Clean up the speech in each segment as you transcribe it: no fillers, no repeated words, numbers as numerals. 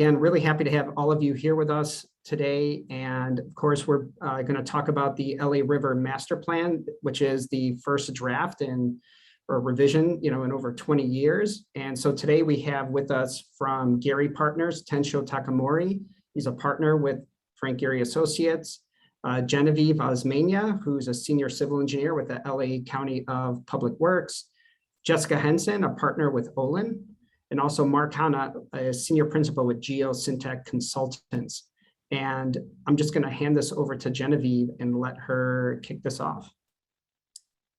Again, really happy to have all of you here with us today. And of course, we're going to talk about the LA River Master Plan, which is the first draft or revision, in over 20 years. And so today we have with us from Gehry Partners, Tensho Takamori. He's a partner with Frank Gehry Associates. Genevieve Osmania, who's a senior civil engineer with the LA County of Public Works. Jessica Henson, a partner with OLIN. And also Mark Hanna, a senior principal with Geosyntec Consultants. And I'm just going to hand this over to Genevieve and let her kick this off.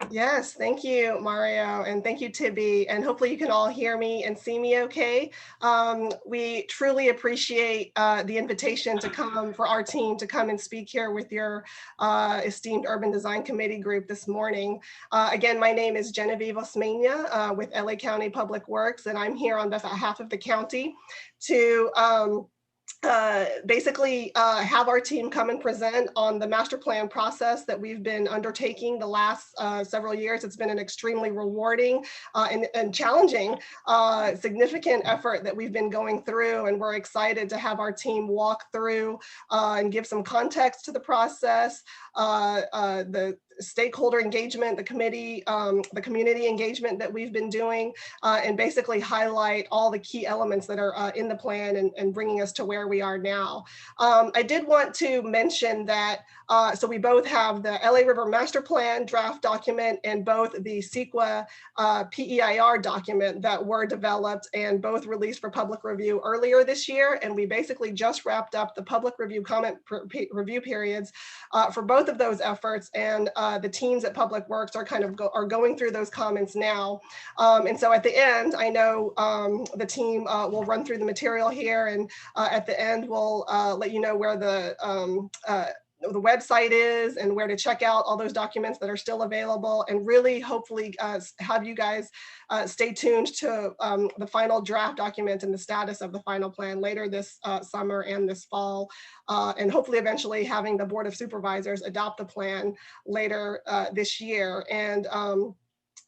Yes, thank you, Mario, and thank you, Tibby, and hopefully you can all hear me and see me okay. We truly appreciate the invitation to come for our team to come and speak here with your esteemed Urban Design Committee group this morning. Again, my name is Genevieve Osmania with LA County Public Works, and I'm here on behalf of the county to basically have our team come and present on the master plan process that we've been undertaking the last several years. It's been an extremely rewarding and challenging, significant effort that we've been going through, and we're excited to have our team walk through and give some context to the process, the stakeholder engagement, the committee, the community engagement that we've been doing, and basically highlight all the key elements that are in the plan and bringing us to where we are now. I did want to mention that, so we both have the LA River Master Plan draft document and both the CEQA PEIR document that were developed and both released for public review earlier this year. And we basically just wrapped up the public review comment review periods for both of those efforts. And the teams at Public Works are going through those comments now. And so at the end, I know the team will run through the material here, and at the end, we'll let you know where the website is and where to check out all those documents that are still available, and really hopefully have you guys stay tuned to the final draft document and the status of the final plan later this summer and this fall, and hopefully eventually having the Board of Supervisors adopt the plan later this year. And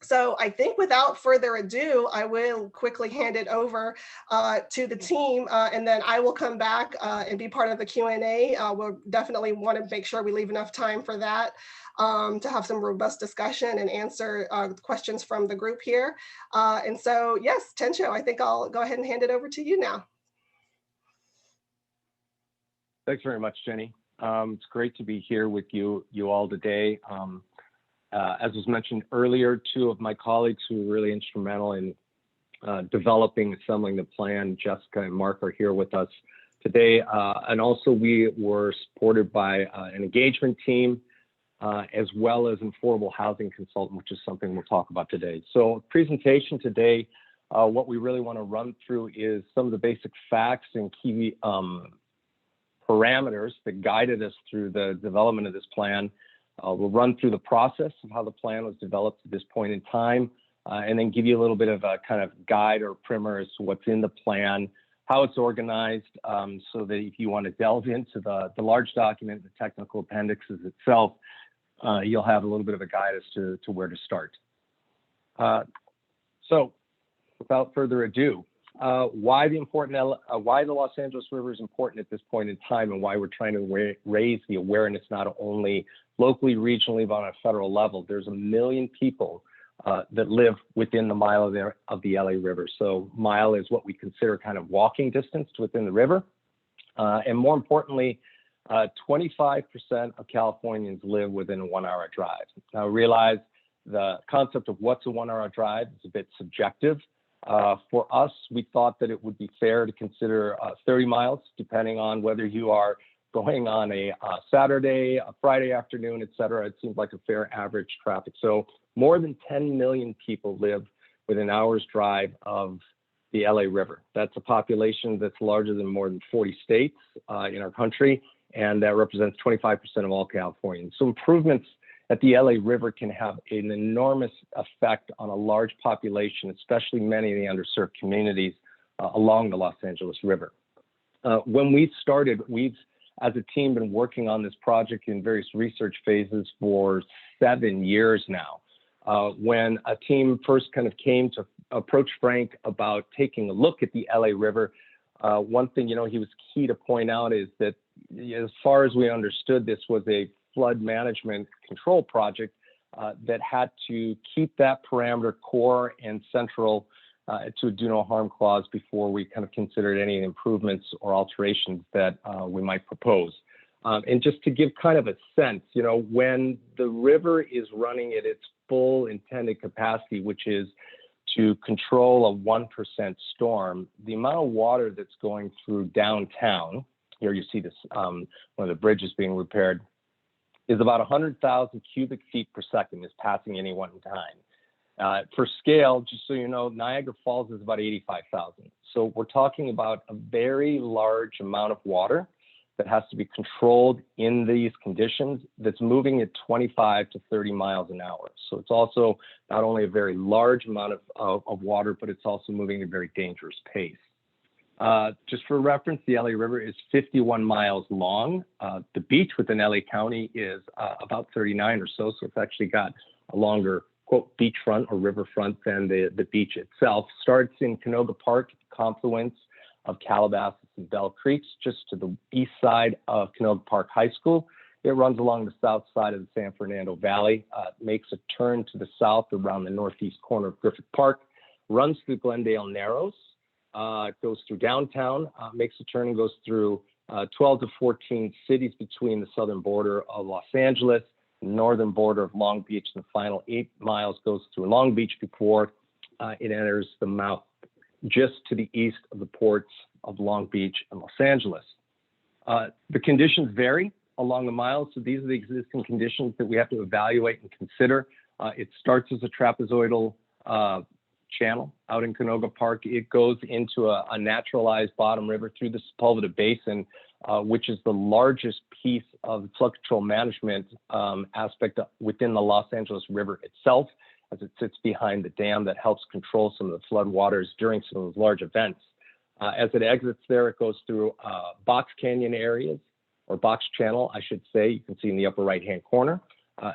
so I think without further ado, I will quickly hand it over to the team, and then I will come back and be part of the Q&A. We'll definitely want to make sure we leave enough time for that to have some robust discussion and answer questions from the group here. And so, yes, Tensho, I think I'll go ahead and hand it over to you now. Thanks very much, Jenny. It's great to be here with you all today. As was mentioned earlier, two of my colleagues who were really instrumental in developing, assembling the plan, Jessica and Mark, are here with us today. And also we were supported by an engagement team, as well as an affordable housing consultant, which is something we'll talk about today. So presentation today, what we really want to run through is some of the basic facts and key parameters that guided us through the development of this plan. We'll run through the process of how the plan was developed at this point in time, and then give you a little bit of a kind of guide or primer as to what's in the plan, how it's organized, so that if you want to delve into the large document, the technical appendixes itself, you'll have a little bit of a guide as to where to start. So without further ado, why the Los Angeles River is important at this point in time, and why we're trying to raise the awareness not only locally, regionally, but on a federal level. There's 1 million people that live within the mile of the LA River. So mile is what we consider kind of walking distance within the river. And more importantly, 25% of Californians live within a 1-hour drive. Now realize the concept of what's a 1-hour drive is a bit subjective. For us, we thought that it would be fair to consider 30 miles, depending on whether you are going on a Saturday, a Friday afternoon, et cetera. It seems like a fair average traffic. So more than 10 million people live within an hour's drive of the LA River. That's a population that's larger than more than 40 states in our country, and that represents 25% of all Californians. So improvements at the LA River can have an enormous effect on a large population, especially many of the underserved communities along the Los Angeles River. When we started, we've, as a team, been working on this project in various research phases for 7 years now. When a team first kind of came to approach Frank about taking a look at the LA River, One thing, he was key to point out is that as far as we understood, this was a flood management control project that had to keep that parameter core and central to a do no harm clause before we kind of considered any improvements or alterations that we might propose. And just to give kind of a sense, when the river is running at its full intended capacity, which is to control a 1% storm, the amount of water that's going through downtown, here you see this, one of the bridges being repaired, is about 100,000 cubic feet per second is passing any one time. For scale, just so you know, Niagara Falls is about 85,000. So we're talking about a very large amount of water that has to be controlled in these conditions that's moving at 25 to 30 miles an hour. So it's also not only a very large amount of water, but it's also moving at a very dangerous pace. Just for reference, the LA River is 51 miles long. The beach within LA County is about 39 or so, so it's actually got a longer, quote, beachfront or riverfront than the beach itself. Starts in Canoga Park, confluence of Calabasas and Bell Creeks, just to the east side of Canoga Park High School. It runs along the south side of the San Fernando Valley, makes a turn to the south around the northeast corner of Griffith Park, runs through Glendale Narrows, goes through downtown, makes a turn and goes through 12 to 14 cities between the southern border of Los Angeles, the northern border of Long Beach, and the final 8 miles goes through Long Beach before it enters the mouth just to the east of the ports of Long Beach and Los Angeles. The conditions vary along the miles, so these are the existing conditions that we have to evaluate and consider. It starts as a trapezoidal channel out in Canoga Park. It goes into a naturalized bottom river through the Sepulveda Basin, which is the largest piece of the flood control management aspect within the Los Angeles River itself, as it sits behind the dam that helps control some of the flood waters during some of those large events. As it exits there, it goes through box canyon areas, or box channel, I should say. You can see in the upper right-hand corner.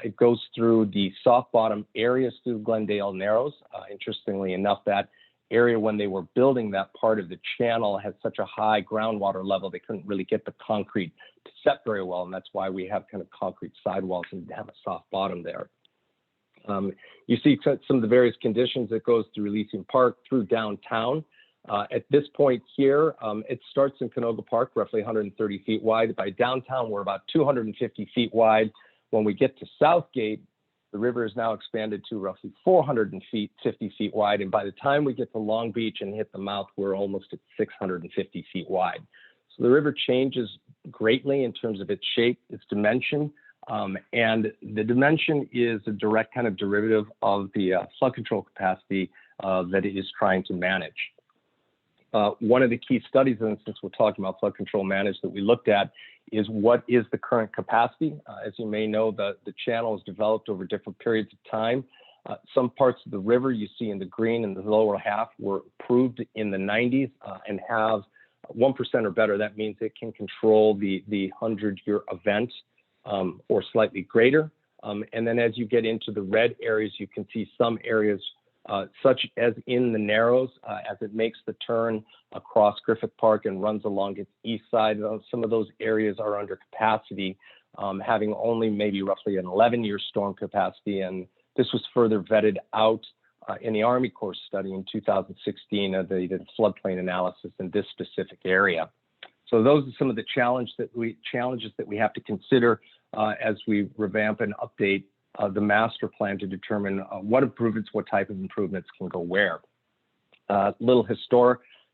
It goes through the soft bottom areas through Glendale Narrows. Interestingly enough, that area, when they were building that part of the channel, had such a high groundwater level, they couldn't really get the concrete to set very well, and that's why we have kind of concrete sidewalls and have a soft bottom there. You see some of the various conditions that goes through Elysian Park, through downtown. At this point here, it starts in Canoga Park, roughly 130 feet wide. By downtown, we're about 250 feet wide. When we get to Southgate, the river is now expanded to roughly 450 feet wide. And by the time we get to Long Beach and hit the mouth, we're almost at 650 feet wide. So the river changes greatly in terms of its shape, its dimension. And the dimension is a direct kind of derivative of the flood control capacity that it is trying to manage. One of the key studies, and since we're talking about flood control management, that we looked at is what is the current capacity. As you may know, the channel is developed over different periods of time. Some parts of the river you see in the green in the lower half were approved in the 90s and have 1% or better. That means it can control the 100-year event or slightly greater. And then as you get into the red areas, you can see some areas such as in the Narrows, as it makes the turn across Griffith Park and runs along its east side. Some of those areas are under capacity, having only maybe roughly an 11-year storm capacity. And this was further vetted out in the Army Corps study in 2016. They did a floodplain analysis in this specific area. So those are some of the challenges that we have to consider as we revamp and update the master plan to determine what improvements, what type of improvements can go where. Little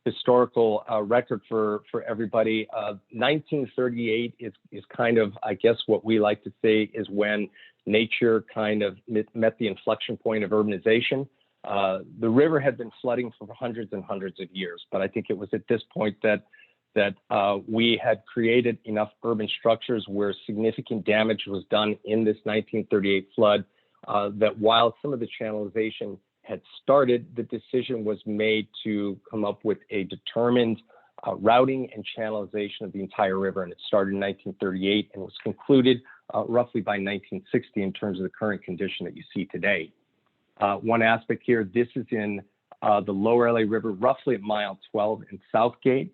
historical record for everybody. 1938 is kind of, I guess, what we like to say is when nature kind of met the inflection point of urbanization. The river had been flooding for hundreds and hundreds of years, but I think it was at this point that we had created enough urban structures where significant damage was done in this 1938 flood, that while some of the channelization had started, the decision was made to come up with a determined routing and channelization of the entire river. And it started in 1938 and was concluded roughly by 1960 in terms of the current condition that you see today. One aspect here, this is in the lower LA River, roughly at mile 12 in Southgate.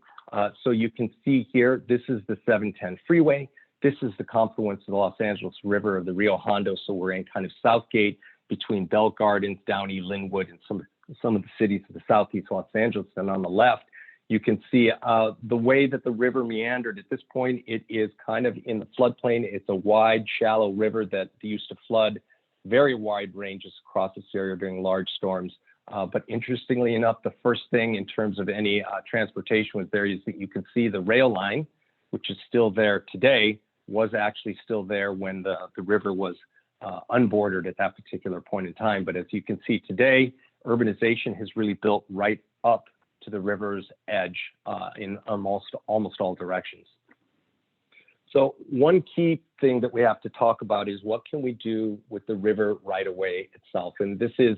So you can see here, this is the 710 freeway. This is the confluence of the Los Angeles River of the Rio Hondo. So we're in kind of Southgate between Bell Gardens, Downey, Linwood, and some of the cities of the Southeast Los Angeles. And on the left, you can see the way that the river meandered. At this point, it is kind of in the floodplain. It's a wide, shallow river that used to flood very wide ranges across this area during large storms. But interestingly enough, the first thing in terms of any transportation was there is that you can see the rail line, which is still there today, was actually still there when the river was unbordered at that particular point in time. But as you can see today, urbanization has really built right up to the river's edge in almost all directions. So one key thing that we have to talk about is what can we do with the river right away itself? And this is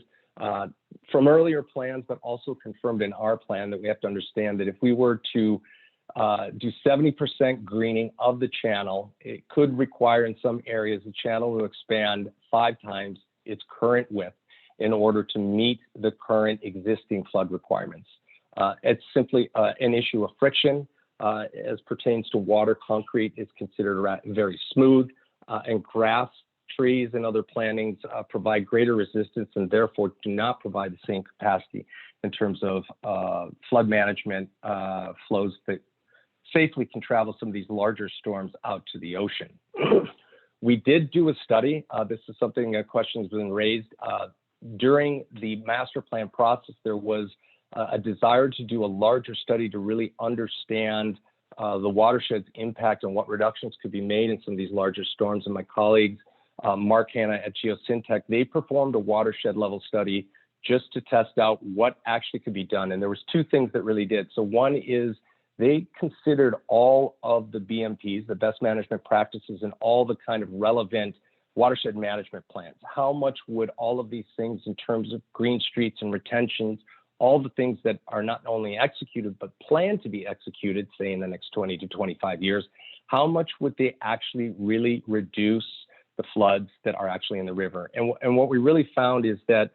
from earlier plans, but also confirmed in our plan that we have to understand that if we were to do 70% greening of the channel, it could require in some areas the channel to expand 5 times its current width in order to meet the current existing flood requirements. It's simply an issue of friction. As pertains to water, concrete is considered very smooth, and grass, trees, and other plantings provide greater resistance and therefore do not provide the same capacity in terms of flood management flows that safely can travel some of these larger storms out to the ocean. We did do a study. This is something, a question has been raised. During the master plan process, there was a desire to do a larger study to really understand the watershed's impact and what reductions could be made in some of these larger storms. And my colleagues, Mark Hanna at Geosyntec, they performed a watershed level study just to test out what actually could be done. And there was 2 things that really did. So one is they considered all of the BMPs, the best management practices, and all the kind of relevant watershed management plans. How much would all of these things in terms of green streets and retentions, all the things that are not only executed, but planned to be executed, say in the next 20 to 25 years, how much would they actually really reduce the floods that are actually in the river? And what we really found is that,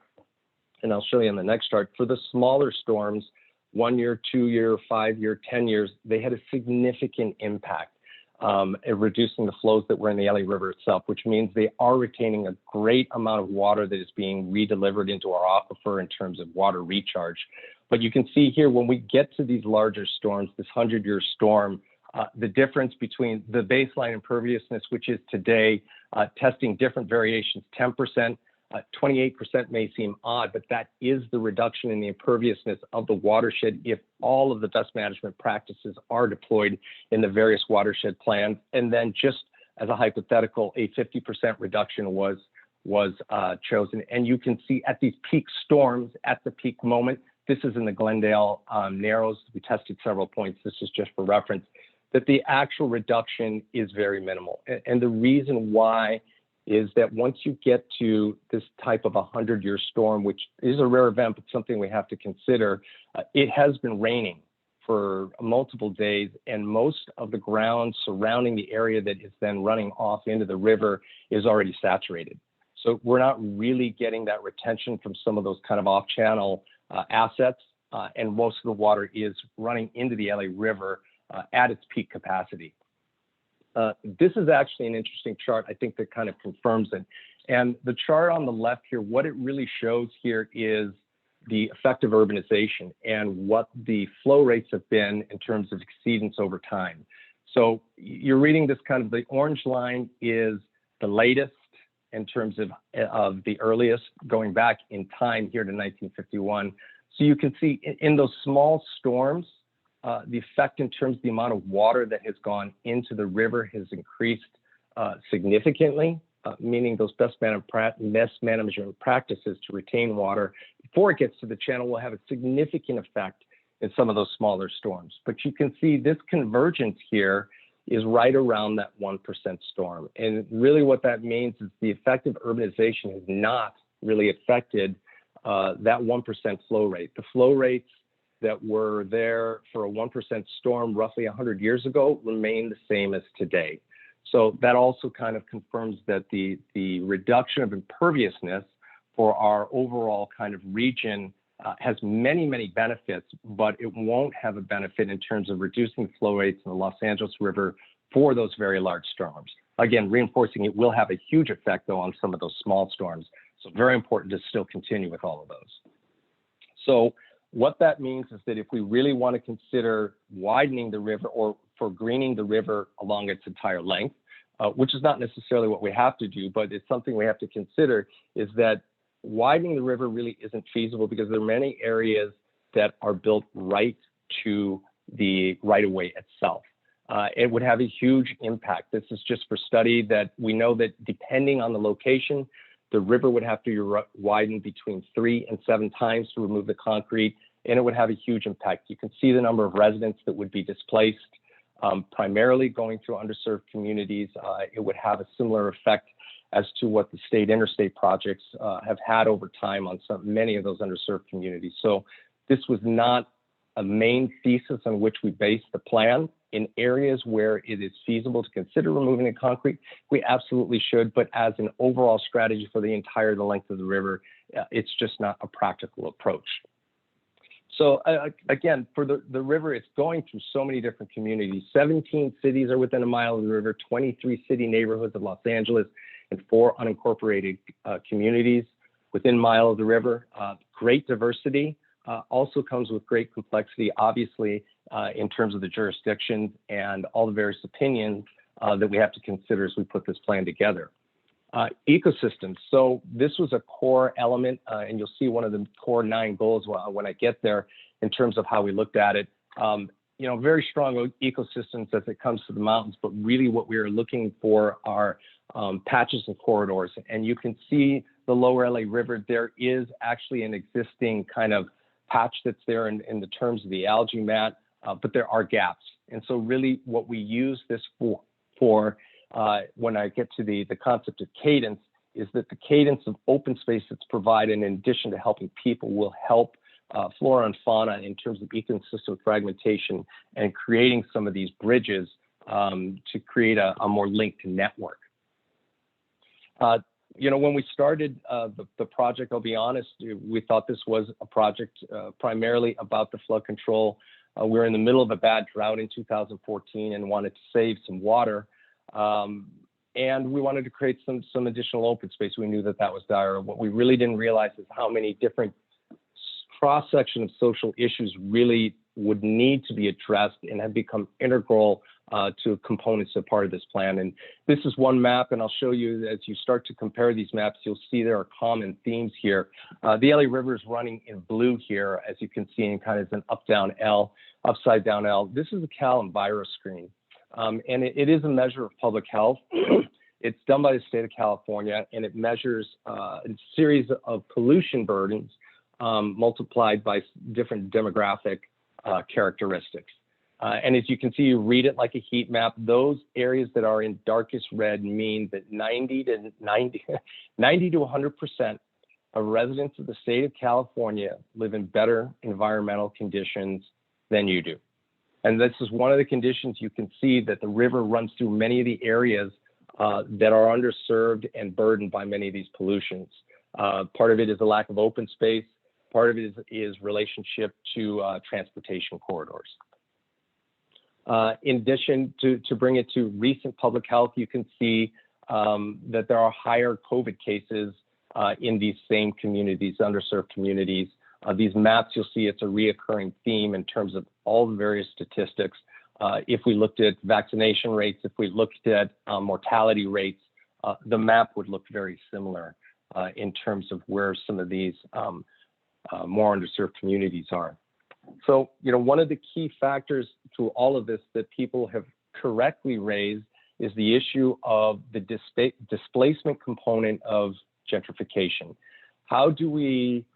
and I'll show you on the next chart, for the smaller storms, 1 year, 2 year, 5 year, 10 years, they had a significant impact at reducing the flows that were in the LA River itself, which means they are retaining a great amount of water that is being redelivered into our aquifer in terms of water recharge. But you can see here, when we get to these larger storms, this 100-year storm, the difference between the baseline imperviousness, which is today testing different variations, 10%, 28% may seem odd, but that is the reduction in the imperviousness of the watershed if all of the best management practices are deployed in the various watershed plans. And then just as a hypothetical, a 50% reduction was chosen. And you can see at these peak storms, at the peak moment, this is in the Glendale Narrows. We tested several points. This is just for reference, that the actual reduction is very minimal. And the reason why is that once you get to this type of 100-year storm, which is a rare event, but something we have to consider, it has been raining for multiple days, and most of the ground surrounding the area that is then running off into the river is already saturated. So we're not really getting that retention from some of those kind of off-channel assets, and most of the water is running into the LA River at its peak capacity. This is actually an interesting chart, I think, that kind of confirms it. And the chart on the left here, what it really shows here is the effect of urbanization and what the flow rates have been in terms of exceedance over time. So you're reading this kind of, the orange line is the latest in terms of the earliest, going back in time here to 1951. So you can see in those small storms, the effect in terms of the amount of water that has gone into the river has increased significantly, meaning those best management practices to retain water before it gets to the channel will have a significant effect in some of those smaller storms. But you can see this convergence here is right around that 1% storm. And really what that means is the effect of urbanization has not really affected that 1% flow rate. The flow rates that were there for a 1% storm roughly 100 years ago remain the same as today. So that also kind of confirms that the reduction of imperviousness for our overall kind of region has many, many benefits, but it won't have a benefit in terms of reducing flow rates in the Los Angeles River for those very large storms. Again, reinforcing it will have a huge effect, though, on some of those small storms. So very important to still continue with all of those. So what that means is that if we really want to consider widening the river or for greening the river along its entire length, which is not necessarily what we have to do, but it's something we have to consider, is that widening the river really isn't feasible because there are many areas that are built right to the right-of-way itself. It would have a huge impact. This is just for study that we know that depending on the location, the river would have to be widened between 3 and 7 times to remove the concrete, and it would have a huge impact. You can see the number of residents that would be displaced, primarily going through underserved communities. It would have a similar effect as to what the state interstate projects have had over time on many of those underserved communities. So this was not a main thesis on which we based the plan. In areas where it is feasible to consider removing the concrete, we absolutely should, but as an overall strategy for the entire length of the river, it's just not a practical approach. So again, for the river, it's going through so many different communities. 17 cities are within a mile of the river, 23 city neighborhoods of Los Angeles, and 4 unincorporated communities within a mile of the river. Great diversity. Also comes with great complexity, obviously, in terms of the jurisdictions and all the various opinions that we have to consider as we put this plan together. Ecosystems. So this was a core element, and you'll see one of the core 9 goals when I get there in terms of how we looked at it. Very strong ecosystems as it comes to the mountains, but really what we are looking for are patches and corridors. And you can see the lower LA River, there is actually an existing kind of patch that's there in the terms of the algae mat, but there are gaps. And so really what we use this for when I get to the concept of cadence is that the cadence of open space that's provided in addition to helping people will help flora and fauna in terms of ecosystem fragmentation and creating some of these bridges to create a more linked network. When we started the project, I'll be honest, we thought this was a project primarily about the flood control. We were in the middle of a bad drought in 2014 and wanted to save some water. And we wanted to create some additional open space. We knew that was dire. What we really didn't realize is how many different cross-section of social issues really would need to be addressed and have become integral to components of part of this plan. And this is one map, and I'll show you as you start to compare these maps, you'll see there are common themes here. The LA River is running in blue here, as you can see, in kind of an up-down L, upside-down L. This is a Cal EnviroScreen, and it is a measure of public health. It's done by the state of California, and it measures a series of pollution burdens multiplied by different demographic characteristics. And as you can see, you read it like a heat map. Those areas that are in darkest red mean that 90 to 100% of residents of the state of California live in better environmental conditions than you do. And this is one of the conditions. You can see that the river runs through many of the areas that are underserved and burdened by many of these pollutions. Part of it is a lack of open space. Part of it is relationship to transportation corridors. In addition, to bring it to recent public health, you can see that there are higher COVID cases in these same communities, underserved communities. These maps, you'll see it's a reoccurring theme in terms of all the various statistics. If we looked at vaccination rates, if we looked at mortality rates, the map would look very similar in terms of where some of these more underserved communities are. So, one of the key factors to all of this that people have correctly raised is the issue of the displacement component of gentrification. How do we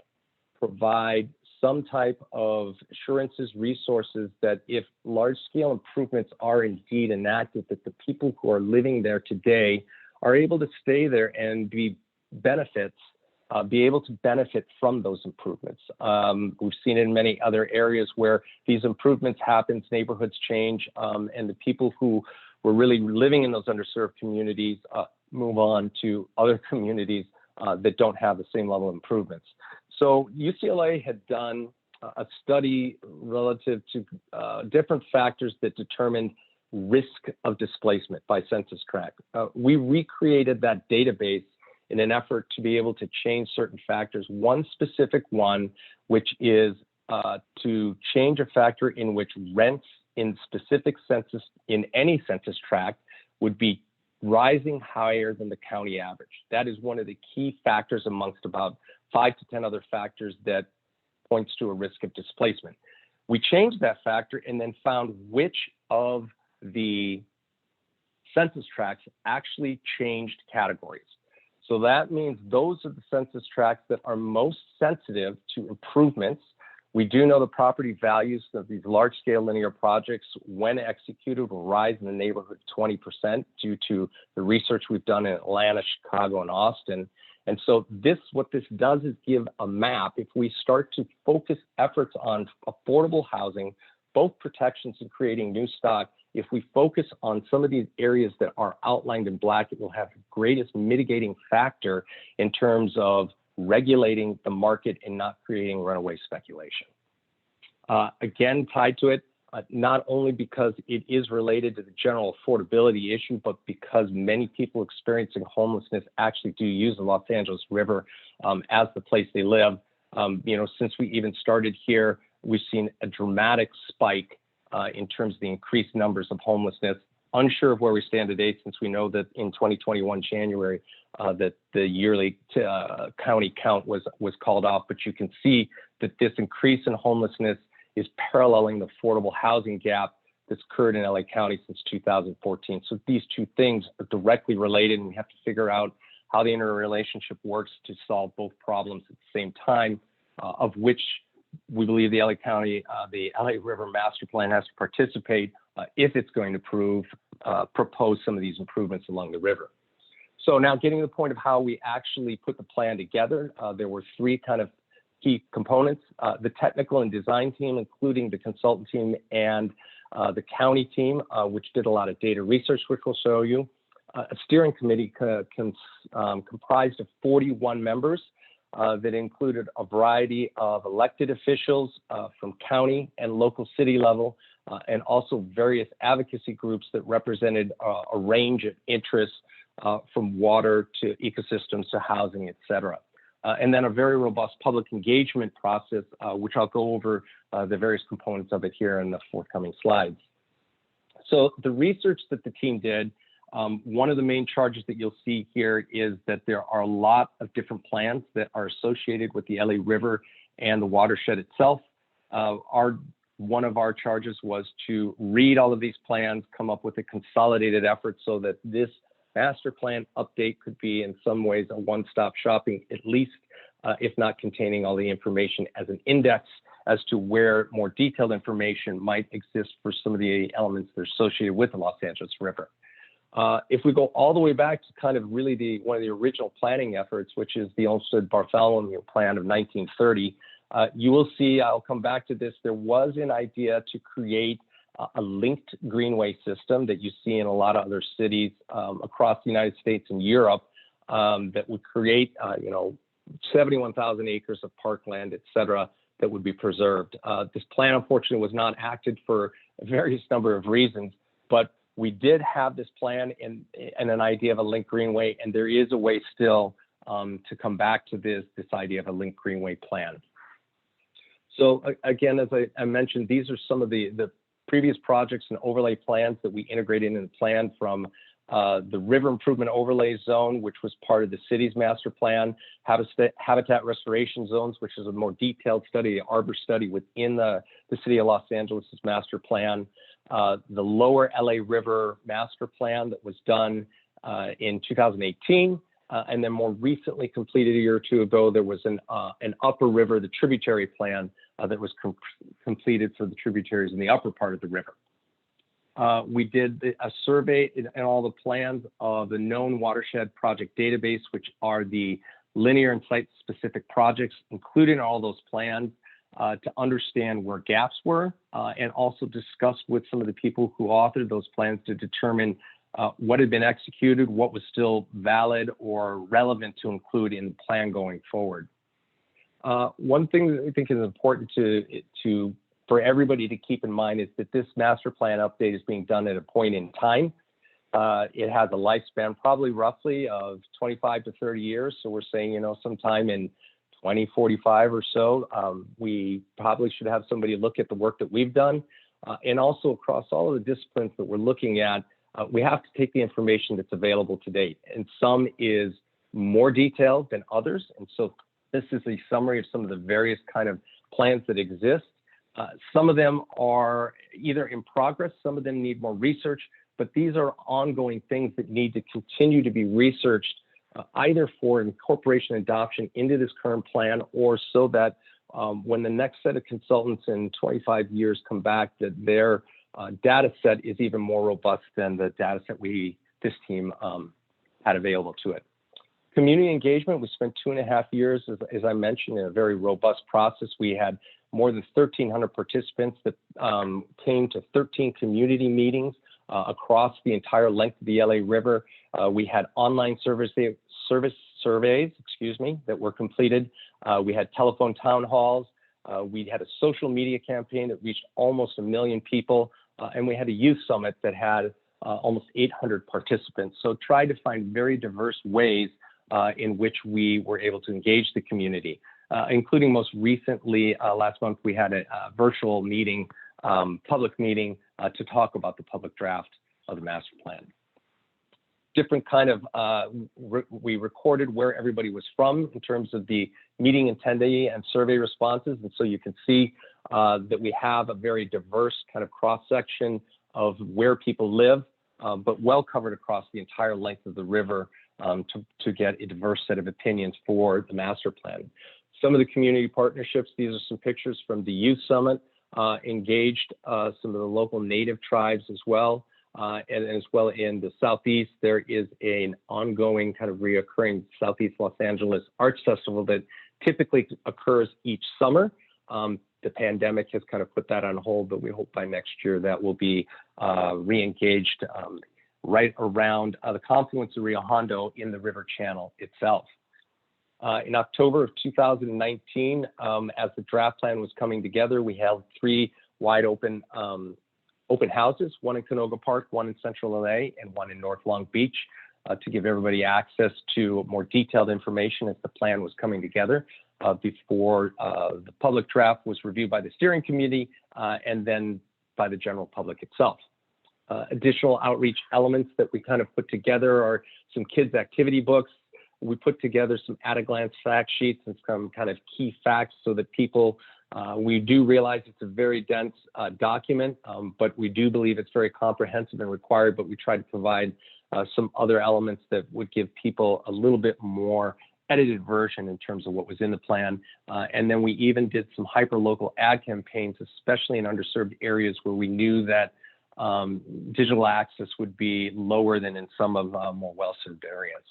provide some type of assurances, resources that if large-scale improvements are indeed enacted, that the people who are living there today are able to stay there and be able to benefit from those improvements. We've seen it in many other areas where these improvements happen, neighborhoods change, and the people who were really living in those underserved communities move on to other communities that don't have the same level of improvements. So UCLA had done a study relative to different factors that determined risk of displacement by census tract. We recreated that database in an effort to be able to change certain factors. One specific one, which is to change a factor in which rents in specific census, in any census tract, would be rising higher than the county average. That is one of the key factors amongst about 5 to 10 other factors that points to a risk of displacement. We changed that factor and then found which of the census tracts actually changed categories. So that means those are the census tracts that are most sensitive to improvements. We do know the property values of these large-scale linear projects, when executed, will rise in the neighborhood of 20% due to the research we've done in Atlanta, Chicago, and Austin. And so what this does is give a map. If we start to focus efforts on affordable housing, both protections and creating new stock, if we focus on some of these areas that are outlined in black, it will have the greatest mitigating factor in terms of regulating the market and not creating runaway speculation. Again, tied to it, not only because it is related to the general affordability issue, but because many people experiencing homelessness actually do use the Los Angeles River as the place they live. Since we even started here, we've seen a dramatic spike in terms of the increased numbers of homelessness. Unsure of where we stand today, since we know that in 2021 January that the yearly county count was called off, but you can see that this increase in homelessness is paralleling the affordable housing gap that's occurred in LA County since 2014. So these two things are directly related, and we have to figure out how the interrelationship works to solve both problems at the same time, of which we believe the LA County, the LA River Master Plan has to participate if it's going to propose some of these improvements along the river. So now getting to the point of how we actually put the plan together, there were 3 kind of key components: the technical and design team, including the consultant team and the county team, which did a lot of data research, which we'll show you. A steering committee comprised of 41 members that included a variety of elected officials from county and local city level, and also various advocacy groups that represented a range of interests from water to ecosystems to housing, et cetera. And then a very robust public engagement process, which I'll go over the various components of it here in the forthcoming slides. So the research that the team did, one of the main charges that you'll see here is that there are a lot of different plans that are associated with the LA River and the watershed itself. One of our charges was to read all of these plans, come up with a consolidated effort so that this master plan update could be in some ways a one-stop shopping, at least if not containing all the information as an index as to where more detailed information might exist for some of the elements that are associated with the Los Angeles River. If we go all the way back to kind of really one of the original planning efforts, which is the Olmsted-Bartholomew Plan of 1930, you will see, I'll come back to this, there was an idea to create a linked greenway system that you see in a lot of other cities across the United States and Europe that would create, 71,000 acres of parkland, et cetera, that would be preserved. This plan, unfortunately, was not acted for a various number of reasons, but we did have this plan and an idea of a linked greenway, and there is a way still to come back to this idea of a linked greenway plan. So again, as I mentioned, these are some of the previous projects and overlay plans that we integrated in the plan, from the River Improvement Overlay Zone, which was part of the city's master plan, habitat restoration zones, which is a more detailed study, the Arbor study within the city of Los Angeles' master plan, the Lower LA River master plan that was done in 2018, and then more recently completed a year or two ago, there was an Upper River, the tributary plan that was completed for the tributaries in the upper part of the river. We did a survey and all the plans of the known watershed project database, which are the linear and site-specific projects, including all those plans, to understand where gaps were, and also discuss with some of the people who authored those plans to determine what had been executed, what was still valid or relevant to include in the plan going forward. One thing that I think is important for everybody to keep in mind is that this master plan update is being done at a point in time. It has a lifespan probably roughly of 25 to 30 years. So we're saying, sometime in 2045 or so, we probably should have somebody look at the work that we've done. And also across all of the disciplines that we're looking at, we have to take the information that's available to date. And some is more detailed than others. And so this is a summary of some of the various kind of plans that exist. Some of them are either in progress, some of them need more research, but these are ongoing things that need to continue to be researched, either for incorporation and adoption into this current plan, or so that when the next set of consultants in 25 years come back, that their data set is even more robust than the data set this team had available to it. Community engagement, we spent 2.5 years, as I mentioned, in a very robust process. We had more than 1,300 participants that came to 13 community meetings across the entire length of the LA River. We had online surveys, that were completed. We had telephone town halls. We had a social media campaign that reached almost 1 million people. And we had a youth summit that had almost 800 participants. So tried to find very diverse ways in which we were able to engage the community, including most recently, last month, we had a virtual meeting, public meeting to talk about the public draft of the master plan. Different kind of, we recorded where everybody was from in terms of the meeting attendee and survey responses. And so you can see that we have a very diverse kind of cross-section of where people live, but well covered across the entire length of the river to get a diverse set of opinions for the master plan. Some of the community partnerships, these are some pictures from the youth summit, engaged some of the local native tribes as well. And as well in the Southeast, there is an ongoing kind of reoccurring Southeast Los Angeles Arts Festival that typically occurs each summer. The pandemic has kind of put that on hold, but we hope by next year that will be re-engaged right around the confluence of Rio Hondo in the river channel itself. In October of 2019, as the draft plan was coming together, we held 3 wide open houses, one in Canoga Park, one in Central LA, and one in North Long Beach, to give everybody access to more detailed information as the plan was coming together before the public draft was reviewed by the steering committee and then by the general public itself. Additional outreach elements that we kind of put together are some kids' activity books. We put together some at-a-glance fact sheets and some kind of key facts so that people, we do realize it's a very dense document, but we do believe it's very comprehensive and required, but we try to provide some other elements that would give people a little bit more edited version in terms of what was in the plan. And then we even did some hyper-local ad campaigns, especially in underserved areas where we knew that digital access would be lower than in some of more well-served areas.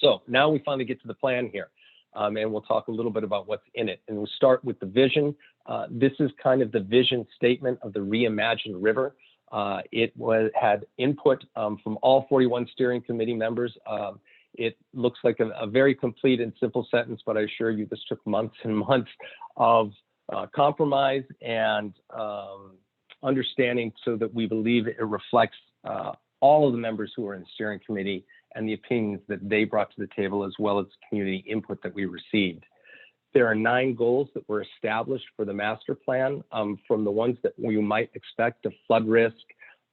So now we finally get to the plan here, and we'll talk a little bit about what's in it. And we'll start with the vision. This is kind of the vision statement of the reimagined river. It had input from all 41 steering committee members. It looks like a very complete and simple sentence, but I assure you this took months and months of compromise and understanding so that we believe it reflects all of the members who are in the steering committee and the opinions that they brought to the table, as well as community input that we received. There are 9 goals that were established for the master plan, from the ones that we might expect: to flood risk,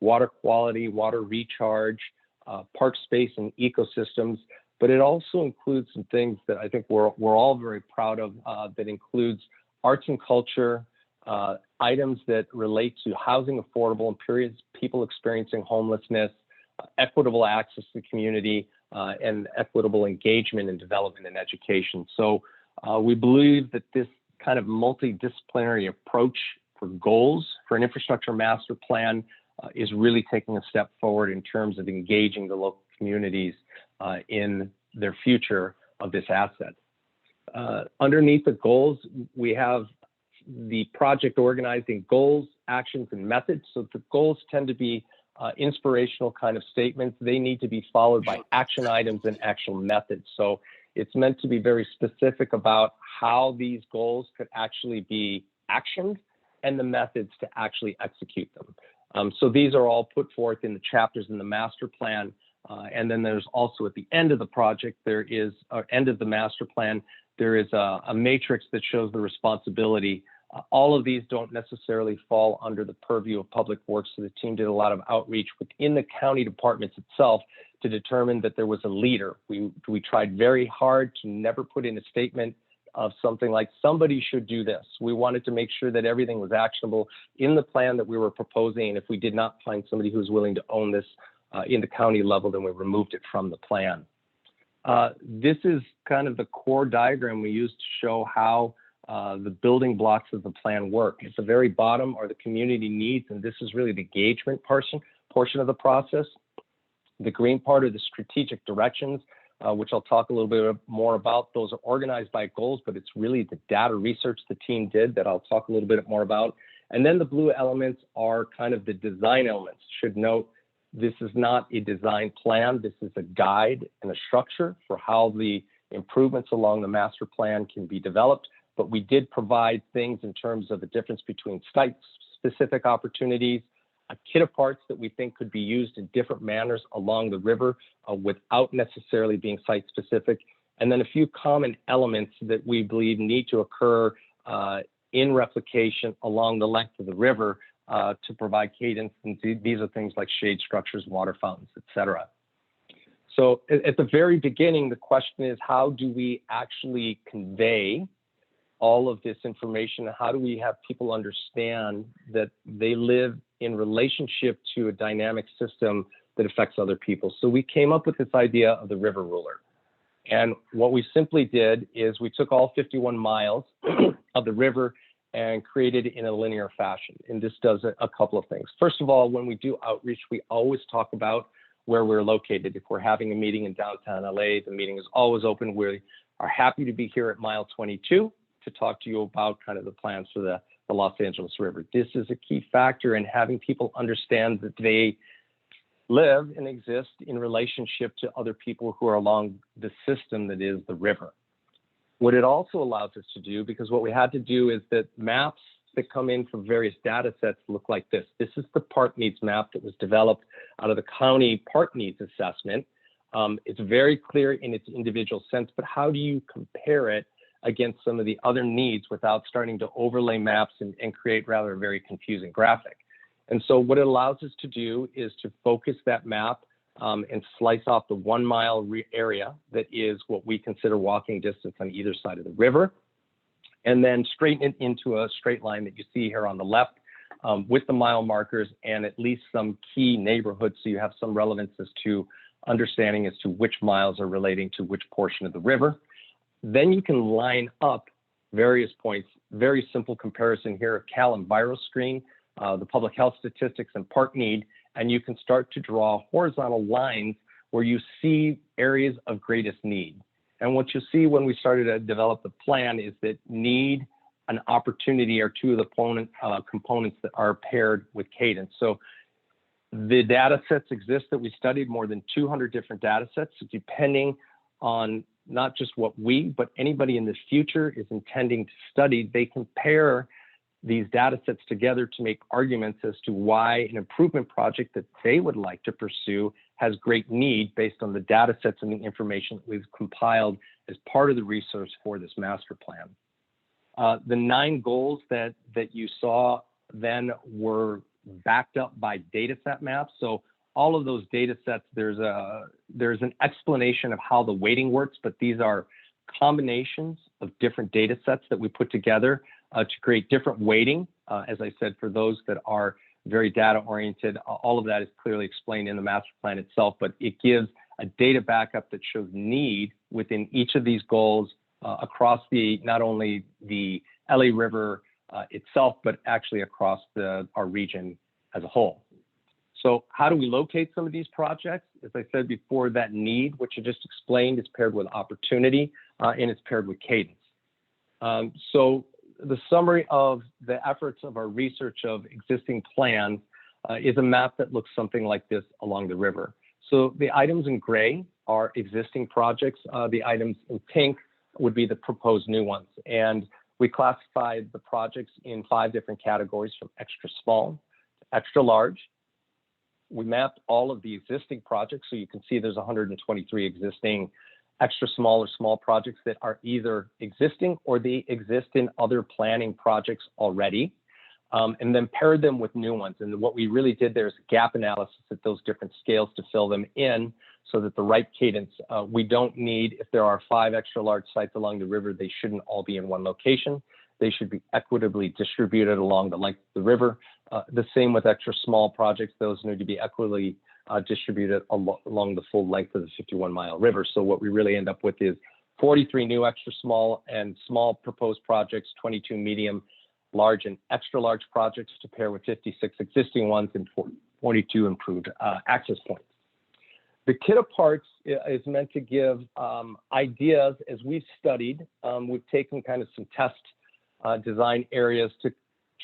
water quality, water recharge, park space and ecosystems. But it also includes some things that I think we're all very proud of, that includes arts and culture, items that relate to housing affordable in periods people experiencing homelessness, equitable access to the community, and equitable engagement and development and education. So we believe that this kind of multidisciplinary approach for goals for an infrastructure master plan is really taking a step forward in terms of engaging the local communities in their future of this asset. Underneath the goals, we have the project organized in goals, actions, and methods. So the goals tend to be inspirational kind of statements. They need to be followed by action items and actual methods. So It's meant to be very specific about how these goals could actually be actioned and the methods to actually execute them. So these are all put forth in the chapters in the master plan. And then there's also at the end of the project, there is, or end of the master plan, there is a matrix that shows the responsibility. All of these don't necessarily fall under the purview of Public Works, so the team did a lot of outreach within the county departments itself to determine that there was a leader. We tried very hard to never put in a statement of something like somebody should do this. We wanted to make sure that everything was actionable in the plan that we were proposing, and if we did not find somebody who was willing to own this in the county level, then we removed it from the plan. This is kind of the core diagram we used to show how the building blocks of the plan work. At the very bottom are the community needs, and this is really the engagement portion of the process. The green part are the strategic directions, which I'll talk a little bit more about. Those are organized by goals, but it's really the data research the team did that I'll talk a little bit more about. And then the blue elements are kind of the design elements. Should note, this is not a design plan. This is a guide and a structure for how the improvements along the master plan can be developed. But we did provide things in terms of the difference between site-specific opportunities, a kit of parts that we think could be used in different manners along the river without necessarily being site-specific, and then a few common elements that we believe need to occur in replication along the length of the river to provide cadence. And these are things like shade structures, water fountains, etc. So at the very beginning, the question is, how do we actually convey all of this information? How do we have people understand that they live in relationship to a dynamic system that affects other people? So we came up with this idea of the river ruler. And what we simply did is we took all 51 miles of the river and created it in a linear fashion. And this does a couple of things. First of all, when we do outreach, we always talk about where we're located. If we're having a meeting in downtown LA, the meeting is always open. We are happy to be here at mile 22 to talk to you about kind of the plans for the Los Angeles River. This is a key factor in having people understand that they live and exist in relationship to other people who are along the system that is the river. What it also allows us to do, because what we had to do is that maps that come in from various data sets look like this. This is the park needs map that was developed out of the county park needs assessment. It's very clear in its individual sense, but how do you compare it against some of the other needs without starting to overlay maps and create rather a very confusing graphic? And so what it allows us to do is to focus that map and slice off the 1 mile area that is what we consider walking distance on either side of the river, and then straighten it into a straight line that you see here on the left with the mile markers and at least some key neighborhoods, so you have some relevance as to understanding as to which miles are relating to which portion of the river. Then you can line up various points. Very simple comparison here of Cal and Viro screen, the public health statistics and park need, and you can start to draw horizontal lines where you see areas of greatest need. And what you see when we started to develop the plan is that need and opportunity are two of the components that are paired with cadence. So the data sets exist that we studied, more than 200 different data sets, depending on not just what we, but anybody in the future is intending to study. They compare these data sets together to make arguments as to why an improvement project that they would like to pursue has great need based on the data sets and the information that we've compiled as part of the research for this master plan. The 9 goals that you saw then were backed up by data set maps. So all of those data sets, there's an explanation of how the weighting works, but these are combinations of different data sets that we put together to create different weighting. As I said, for those that are very data oriented, all of that is clearly explained in the master plan itself, but it gives a data backup that shows need within each of these goals across not only the LA River itself, but actually across our region as a whole. So how do we locate some of these projects? As I said before, that need, which I just explained, is paired with opportunity and it's paired with cadence. So the summary of the efforts of our research of existing plans is a map that looks something like this along the river. So the items in gray are existing projects. The items in pink would be the proposed new ones. And we classified the projects in 5 different categories, from extra small to extra large. We mapped all of the existing projects. So you can see there's 123 existing extra small or small projects that are either existing or they exist in other planning projects already. And then paired them with new ones. And what we really did there is gap analysis at those different scales to fill them in so that the right cadence, we don't need, if there are 5 extra large sites along the river, they shouldn't all be in one location. They should be equitably distributed along the length of the river. The same with extra small projects. Those need to be equitably distributed along the full length of the 51-mile river. So what we really end up with is 43 new extra small and small proposed projects, 22 medium, large and extra large projects to pair with 56 existing ones and 42 improved access points. The kit of parts is meant to give ideas as we've studied. We've taken kind of some test design areas to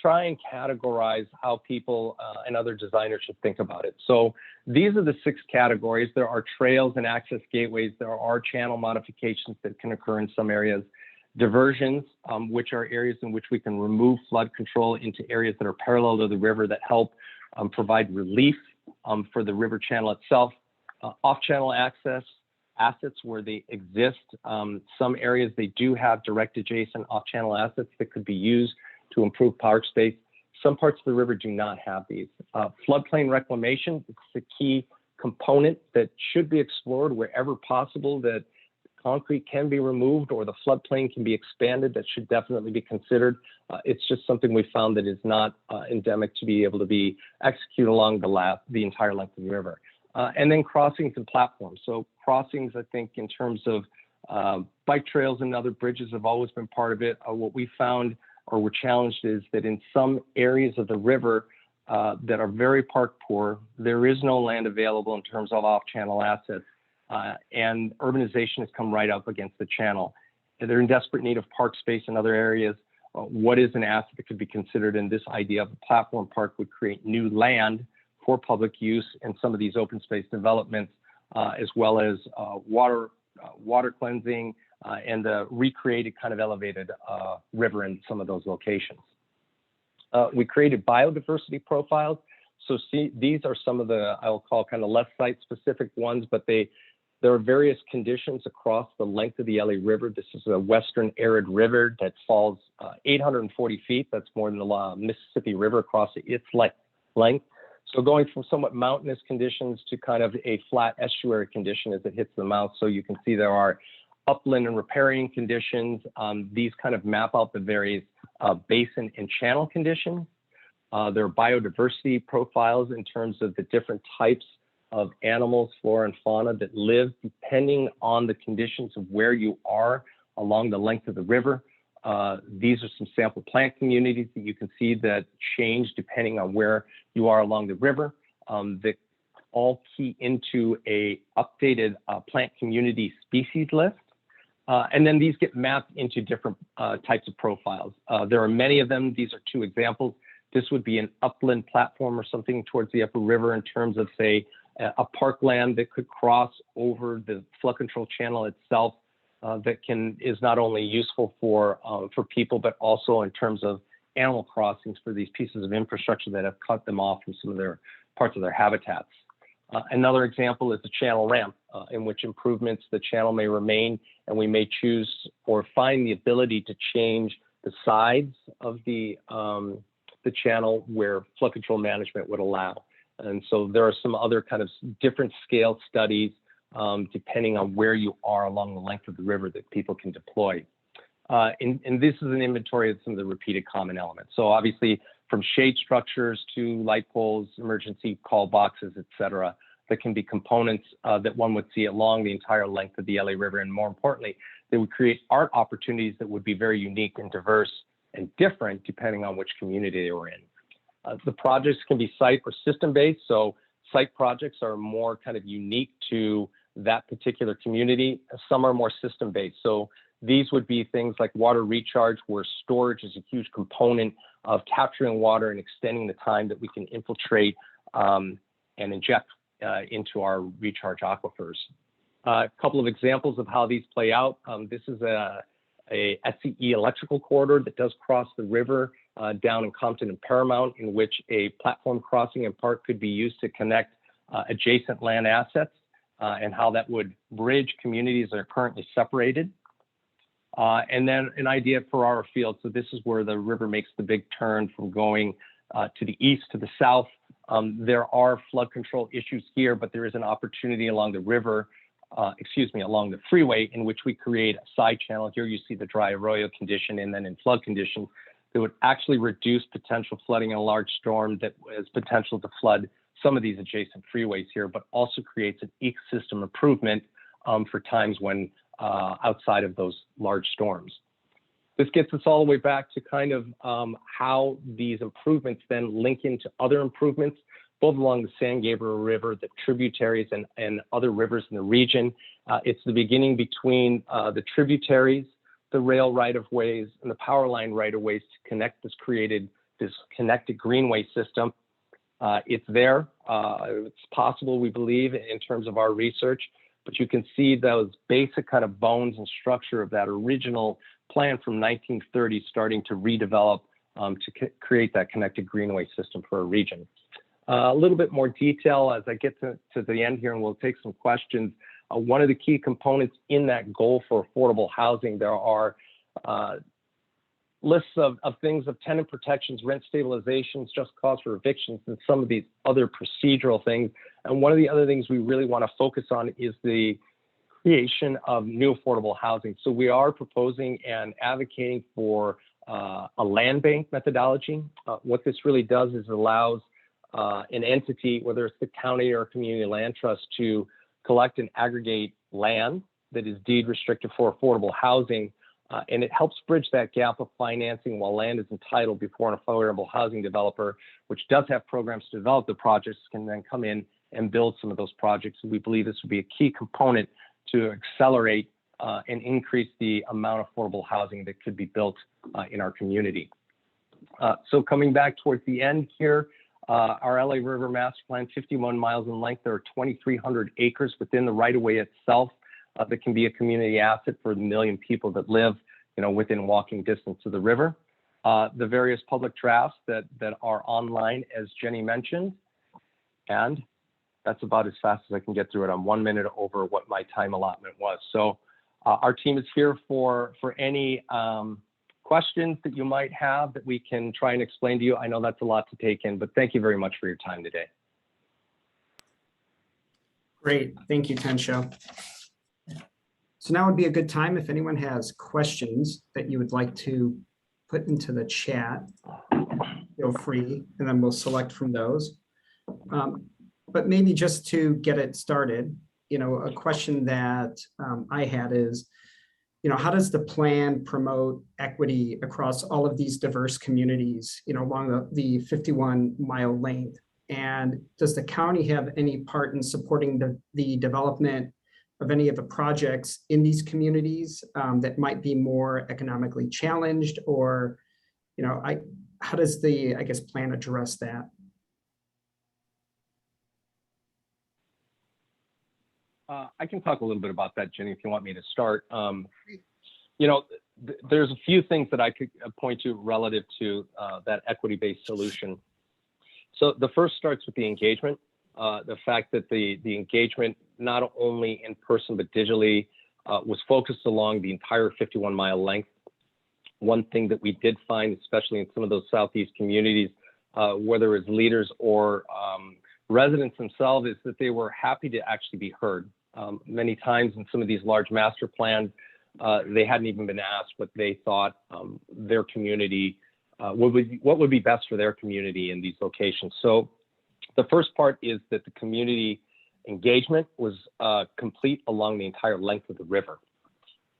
try and categorize how people and other designers should think about it. So these are the 6 categories. There are trails and access gateways. There are channel modifications that can occur in some areas. Diversions, which are areas in which we can remove flood control into areas that are parallel to the river that help provide relief for the river channel itself. Off-channel access, assets where they exist. Some areas they do have direct adjacent off-channel assets that could be used to improve park space. Some parts of the river do not have these. Floodplain reclamation, it's the key component that should be explored wherever possible, that concrete can be removed or the floodplain can be expanded. That should definitely be considered. It's just something we found that is not endemic to be able to be executed along the entire length of the river. And then crossings and platforms. So crossings, I think, in terms of bike trails and other bridges have always been part of it. What we found or were challenged is that in some areas of the river that are very park poor, there is no land available in terms of off-channel assets. And urbanization has come right up against the channel. And they're in desperate need of park space in other areas. What is an asset that could be considered? And this idea of a platform park would create new land for public use in some of these open space developments, as well as water cleansing and the recreated kind of elevated river in some of those locations. We created biodiversity profiles. So these are some of the, I'll call kind of less site-specific ones, but there are various conditions across the length of the LA River. This is a western arid river that falls 840 feet. That's more than the Mississippi River across its length. So going from somewhat mountainous conditions to kind of a flat estuary condition as it hits the mouth. So you can see there are upland and riparian conditions. These kind of map out the various basin and channel conditions. There are biodiversity profiles in terms of the different types of animals, flora and fauna that live depending on the conditions of where you are along the length of the river. These are some sample plant communities that you can see that change depending on where you are along the river, that all key into a updated plant community species list. And then these get mapped into different types of profiles. There are many of them. These are 2 examples. This would be an upland platform or something towards the upper river in terms of, say, a parkland that could cross over the flood control channel itself that is not only useful for people, but also in terms of animal crossings for these pieces of infrastructure that have cut them off from some of their parts of their habitats. Another example is the channel ramp, in which improvements the channel may remain, and we may choose or find the ability to change the sides of the channel where flood control management would allow. And so there are some other kind of different scale studies depending on where you are along the length of the river that people can deploy. And this is an inventory of some of the repeated common elements. So obviously from shade structures to light poles, emergency call boxes, et cetera, that can be components that one would see along the entire length of the LA River. And more importantly, they would create art opportunities that would be very unique and diverse and different depending on which community they were in. The projects can be site or system-based. So site projects are more kind of unique to that particular community. Some are more system-based. So these would be things like water recharge, where storage is a huge component of capturing water and extending the time that we can infiltrate and inject into our recharge aquifers. A couple of examples of how these play out. This is a SCE electrical corridor that does cross the river down in Compton and Paramount, in which a platform crossing in part could be used to connect adjacent land assets and how that would bridge communities that are currently separated. And then an idea for FERRARO Field. So this is where the river makes the big turn from going to the east to the south. There are flood control issues here, but there is an opportunity along the river, along the freeway, in which we create a side channel. Here you see the dry arroyo condition, and then in flood conditions, that would actually reduce potential flooding in a large storm that has potential to flood some of these adjacent freeways here, but also creates an ecosystem improvement for times when outside of those large storms. This gets us all the way back to kind of how these improvements then link into other improvements, both along the San Gabriel River, the tributaries, and other rivers in the region. It's the beginning between the tributaries, the rail right-of-ways, and the power line right-of-ways to connect this connected greenway system. It's there. It's possible, we believe, in terms of our research, but you can see those basic kind of bones and structure of that original plan from 1930 starting to redevelop to create that connected greenway system for a region. A little bit more detail as I get to the end here, and we'll take some questions. One of the key components in that goal for affordable housing, there are lists of things of tenant protections, rent stabilizations, just cause for evictions, and some of these other procedural things. And one of the other things we really want to focus on is the creation of new affordable housing. So we are proposing and advocating for a land bank methodology. What this really does is allows an entity, whether it's the county or community land trust, to collect and aggregate land that is deed restricted for affordable housing. And it helps bridge that gap of financing while land is entitled before an affordable housing developer, which does have programs to develop the projects, can then come in and build some of those projects. And we believe this would be a key component to accelerate and increase the amount of affordable housing that could be built in our community. So coming back towards the end here, our LA River Master Plan, 51 miles in length, there are 2,300 acres within the right-of-way itself that can be a community asset for the 1 million people that live, within walking distance of the river. The various public drafts that are online, as Jenny mentioned, and that's about as fast as I can get through it. I'm 1 minute over what my time allotment was. So our team is here for any questions that you might have that we can try and explain to you. I know that's a lot to take in, but thank you very much for your time today. Great, thank you, Tensho. So now would be a good time if anyone has questions that you would like to put into the chat, feel free, and then we'll select from those. But maybe just to get it started, a question that I had is, how does the plan promote equity across all of these diverse communities, along the 51-mile length? And does the county have any part in supporting the development of any of the projects in these communities that might be more economically challenged? Or, how does the, plan address that? I can talk a little bit about that, Jenny, if you want me to start. There's a few things that I could point to relative to that equity-based solution. So the first starts with the engagement, the fact that the engagement, not only in person but digitally, was focused along the entire 51-mile length. One thing that we did find, especially in some of those Southeast communities, whether it's leaders or residents themselves, is that they were happy to actually be heard. Many times in some of these large master plans, they hadn't even been asked what they thought their community, what would be best for their community in these locations. So the first part is that the community engagement was complete along the entire length of the river.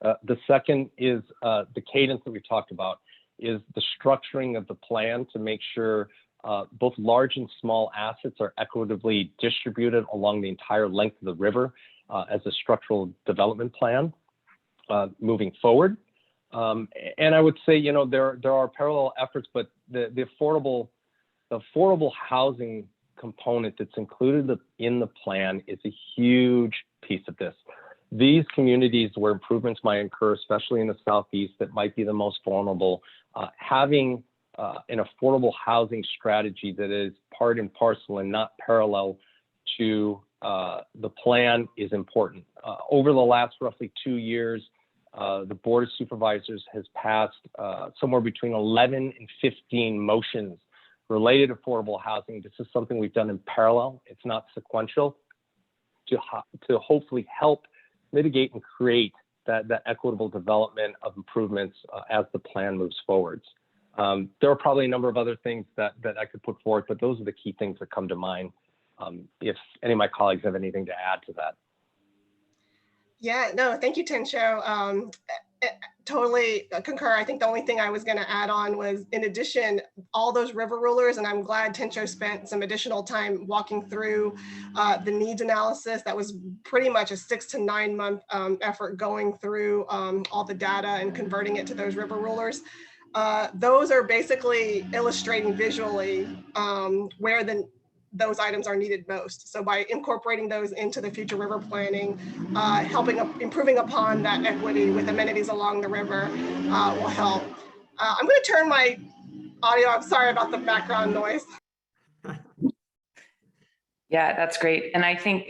The second is the cadence that we talked about, is the structuring of the plan to make sure both large and small assets are equitably distributed along the entire length of the river as a structural development plan moving forward. And I would say, there are parallel efforts, but the affordable housing component that's included in the plan is a huge piece of this. These communities where improvements might occur, especially in the Southeast, that might be the most vulnerable, having an affordable housing strategy that is part and parcel and not parallel to the plan is important. Over the last roughly 2 years, the Board of Supervisors has passed somewhere between 11 and 15 motions related to affordable housing. This is something we've done in parallel. It's not sequential, to hopefully help mitigate and create that equitable development of improvements as the plan moves forwards. There are probably a number of other things that I could put forward, but those are the key things that come to mind. If any of my colleagues have anything to add to that. Yeah, no, thank you, Tencho. Totally concur. I think the only thing I was going to add on was, in addition, all those river rulers, and I'm glad Tencho spent some additional time walking through the needs analysis. That was pretty much a 6 to 9 month effort going through all the data and converting it to those river rulers. Those are basically illustrating visually where those items are needed most. So by incorporating those into the future river planning, improving upon that equity with amenities along the river will help. I'm going to turn my audio. I'm sorry about the background noise. Yeah, that's great. And I think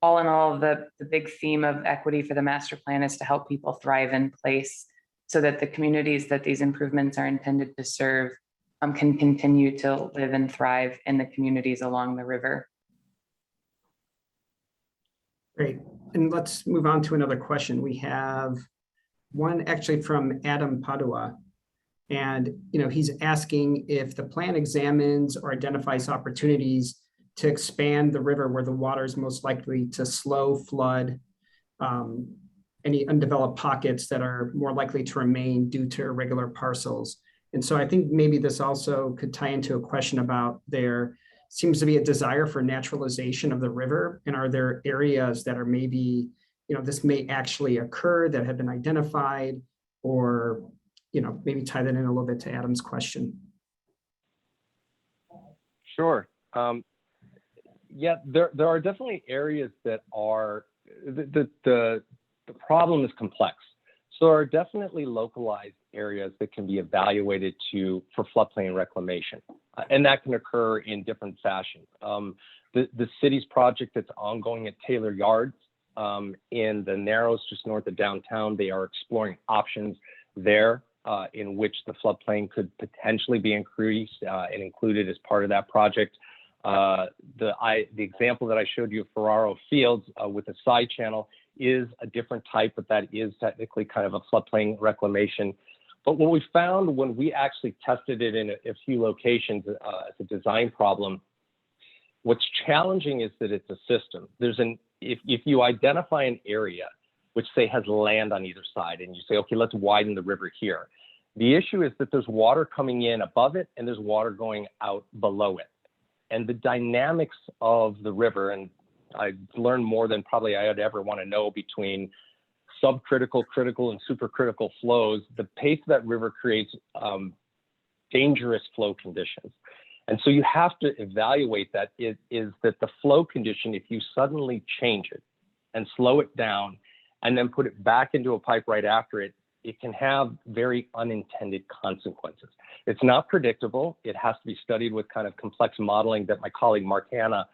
all in all, the big theme of equity for the master plan is to help people thrive in place so that the communities that these improvements are intended to serve can continue to live and thrive in the communities along the river. Great. And let's move on to another question. We have one actually from Adam Padua. And he's asking if the plan examines or identifies opportunities to expand the river where the water is most likely to slow flood any undeveloped pockets that are more likely to remain due to irregular parcels. And so I think maybe this also could tie into a question about there seems to be a desire for naturalization of the river. And are there areas that are maybe, this may actually occur that have been identified, or, maybe tie that in a little bit to Adam's question. Sure. Yeah, there are definitely areas that are, the problem is complex. So there are definitely localized areas that can be evaluated for floodplain reclamation, and that can occur in different fashions. The city's project that's ongoing at Taylor Yards in the Narrows, just north of downtown, they are exploring options there in which the floodplain could potentially be increased and included as part of that project. The example that I showed you of FERRARO Fields with a side channel is a different type, but that is technically kind of a floodplain reclamation. But what we found when we actually tested it in a few locations as a design problem, what's challenging is that it's a system. If you identify an area which say has land on either side, and you say, okay, let's widen the river here. The issue is that there's water coming in above it and there's water going out below it. And the dynamics of the river, and I learned more than probably I'd ever want to know between subcritical, critical, and supercritical flows. The pace of that river creates dangerous flow conditions. And so you have to evaluate that. Is that the flow condition, if you suddenly change it and slow it down and then put it back into a pipe right after it, it can have very unintended consequences. It's not predictable. It has to be studied with kind of complex modeling that my colleague Mark Hanna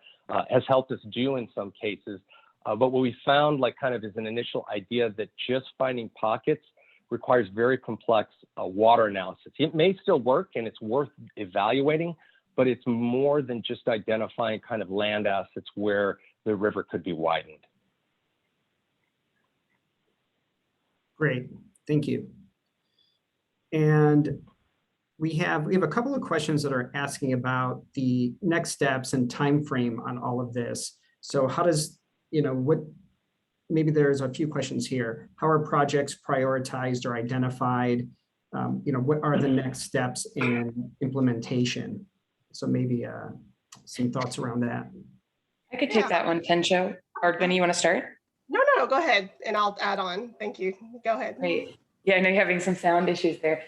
has helped us do in some cases. But what we found is an initial idea that just finding pockets requires very complex water analysis. It may still work and it's worth evaluating, but it's more than just identifying kind of land assets where the river could be widened. Great, thank you. And we have a couple of questions that are asking about the next steps and time frame on all of this. So how does, maybe there's a few questions here. How are projects prioritized or identified? What are the next steps in implementation? So maybe some thoughts around that. I could take that one, Tencho. Or Benny, you want to start? No, go ahead, and I'll add on. Thank you. Go ahead. Great. Yeah, I know you're having some sound issues there.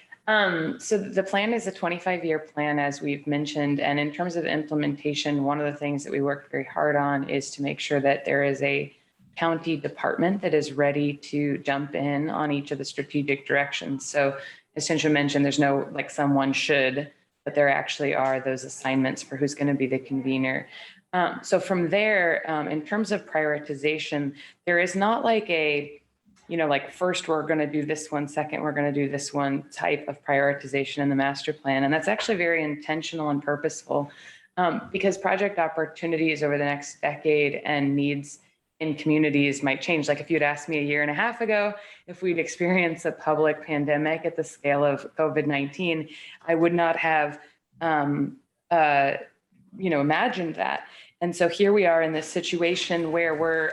So the plan is a 25-year plan, as we've mentioned. And in terms of implementation, one of the things that we worked very hard on is to make sure that there is a county department that is ready to jump in on each of the strategic directions. So as Tinsha mentioned, there's no like someone should, but there actually are those assignments for who's going to be the convener. So from there, in terms of prioritization, there is not like a, like first we're going to do this one, second we're going to do this one type of prioritization in the master plan. And that's actually very intentional and purposeful because project opportunities over the next decade and needs in communities might change. Like if you'd asked me a year and a half ago, if we'd experienced a public pandemic at the scale of COVID-19, I would not have, imagined that. And so here we are in this situation where we're,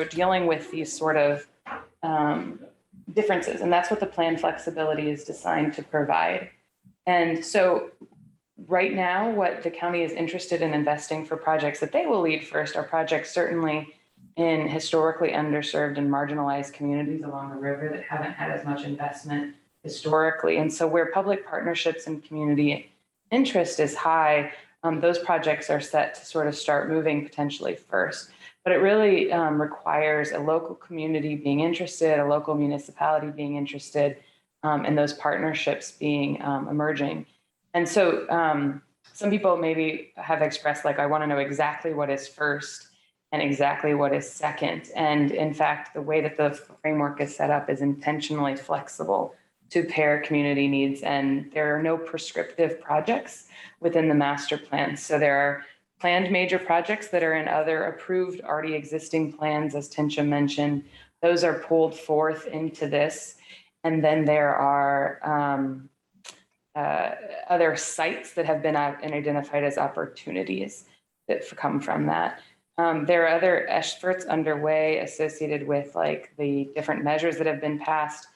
dealing with these sort of differences. And that's what the plan flexibility is designed to provide. And so right now, what the county is interested in investing for projects that they will lead first are projects certainly in historically underserved and marginalized communities along the river that haven't had as much investment historically. And so where public partnerships and community interest is high, those projects are set to sort of start moving potentially first. But it really requires a local community being interested, a local municipality being interested, and those partnerships being emerging. And so some people maybe have expressed like, I want to know exactly what is first and exactly what is second. And in fact, the way that the framework is set up is intentionally flexible to pair community needs. And there are no prescriptive projects within the master plan. So there are planned major projects that are in other approved, already existing plans, as Tinsha mentioned. Those are pulled forth into this. And then there are other sites that have been identified as opportunities that come from that. There are other efforts underway associated with like the different measures that have been passed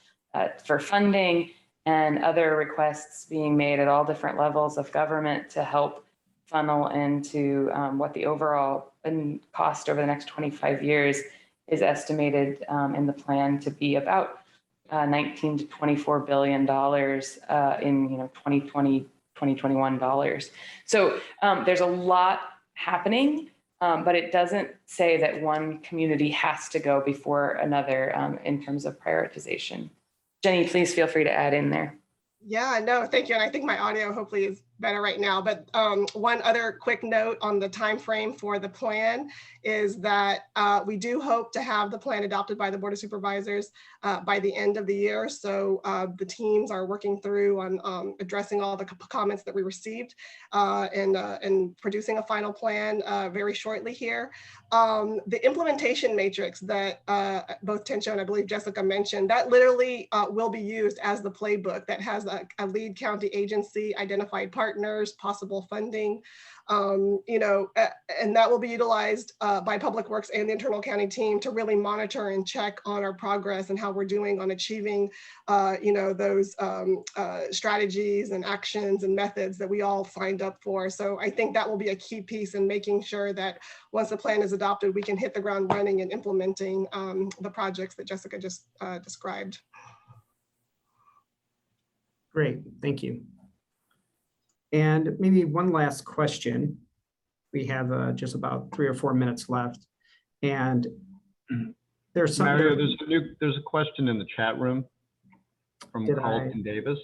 for funding and other requests being made at all different levels of government to help funnel into what the overall cost over the next 25 years is estimated in the plan to be about $19 to $24 billion in 2020, 2021 dollars. So there's a lot happening, but it doesn't say that one community has to go before another in terms of prioritization. Jenny, please feel free to add in there. Yeah, no, thank you. And I think my audio hopefully is better right now. But one other quick note on the time frame for the plan is that we do hope to have the plan adopted by the Board of Supervisors by the end of the year. So the teams are working through on addressing all the comments that we received and producing a final plan very shortly here. The implementation matrix that both Tinsha and I believe Jessica mentioned, that literally will be used as the playbook that has a lead county agency, identified partners, possible funding, and that will be utilized by Public Works and the internal county team to really monitor and check on our progress and how we're doing on achieving, those strategies and actions and methods that we all signed up for. So I think that will be a key piece in making sure that once the plan is adopted, we can hit the ground running and implementing the projects that Jessica just described. Great, thank you. And maybe one last question. We have just about 3 or 4 minutes left. And there's some— Mario, there's a question in the chat room from Carlton Davis.